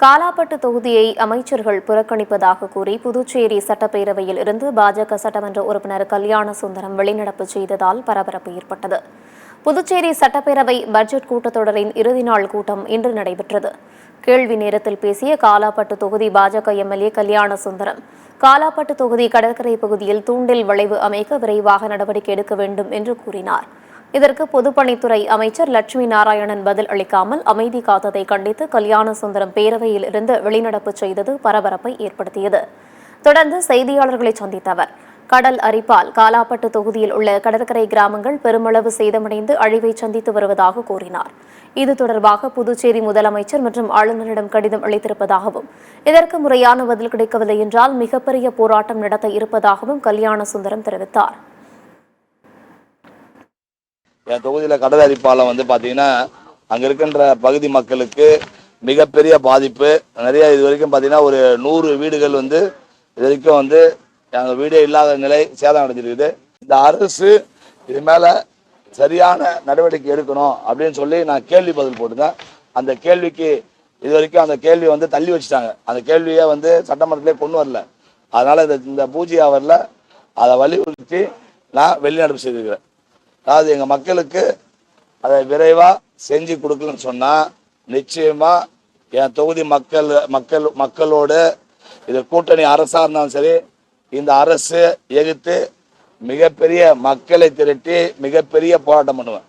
காலாப்பட்டு தொகுதியை அமைச்சர்கள் புறக்கணிப்பதாக கூறி புதுச்சேரி சட்டப்பேரவையில் இருந்து பாஜக சட்டமன்ற உறுப்பினர் கல்யாண சுந்தரம் வெளிநடப்பு செய்ததால் பரபரப்பு ஏற்பட்டது. புதுச்சேரி சட்டப்பேரவை பட்ஜெட் கூட்டத்தொடரின் இறுதி நாள் கூட்டம் இன்று நடைபெற்றது. கேள்வி நேரத்தில் பேசிய காலாப்பட்டு தொகுதி பாஜக எம்எல்ஏ கல்யாண சுந்தரம், காலாப்பட்டு தொகுதி கடற்கரை பகுதியில் தூண்டில் வளைவு அமைக்க விரைவாக நடவடிக்கை எடுக்க வேண்டும் என்று கூறினார். இதற்கு பொதுப்பணித்துறை அமைச்சர் லட்சுமி நாராயணன் பதில் அளிக்காமல் அமைதி காத்ததை கண்டித்து கல்யாண சுந்தரம் பேரவையில் இருந்து வெளிநடப்பு செய்தது பரபரப்பை ஏற்படுத்தியது. தொடர்ந்து செய்தியாளர்களை சந்தித்த அவர், கடல் அரிப்பால் காலாப்பட்டு தொகுதியில் உள்ள கடற்கரை கிராமங்கள் பெருமளவு சேதமடைந்து அழிவை சந்தித்து வருவதாக கூறினார். இது தொடர்பாக புதுச்சேரி முதலமைச்சர் மற்றும் ஆளுநரிடம் கடிதம் அளித்திருப்பதாகவும், இதற்கு முறையான பதில் கிடைக்கவில்லை என்றால் மிகப்பெரிய போராட்டம் நடத்த இருப்பதாகவும் கல்யாண சுந்தரம் தெரிவித்தார். என் தொகுதியில் கடல் அரிப்பால் பார்த்தீங்கன்னா அங்கே இருக்கின்ற பகுதி மக்களுக்கு மிகப்பெரிய பாதிப்பு. நிறைய இது வரைக்கும் பார்த்தீங்கன்னா ஒரு 100 வீடுகள் இது வரைக்கும் எங்கள் வீடே இல்லாத நிலை சேதம் அடைஞ்சிருக்குது. இந்த அரசு இது மேலே சரியான நடவடிக்கை எடுக்கணும் அப்படின்னு சொல்லி நான் கேள்வி பதில் போட்டுதான். அந்த கேள்விக்கு இது வரைக்கும் அந்த கேள்வி தள்ளி வச்சுட்டாங்க. அந்த கேள்வியை சட்டமன்றத்திலே கொண்டு வரல. அதனால இந்த பூஜ்ய அவரில் அதை வலியுறுத்தி நான் வெளிநடப்பு செய்திருக்கிறேன். அதாவது எங்கள் மக்களுக்கு அதை விரைவாக செஞ்சு கொடுக்கலன்னு சொன்னால் நிச்சயமாக என் தொகுதி மக்களோடு இது கூட்டணி அரசாக இருந்தாலும் சரி, இந்த அரசு எதிர்த்து மிகப்பெரிய மக்களை திரட்டி மிகப்பெரிய போராட்டம் பண்ணுவேன்.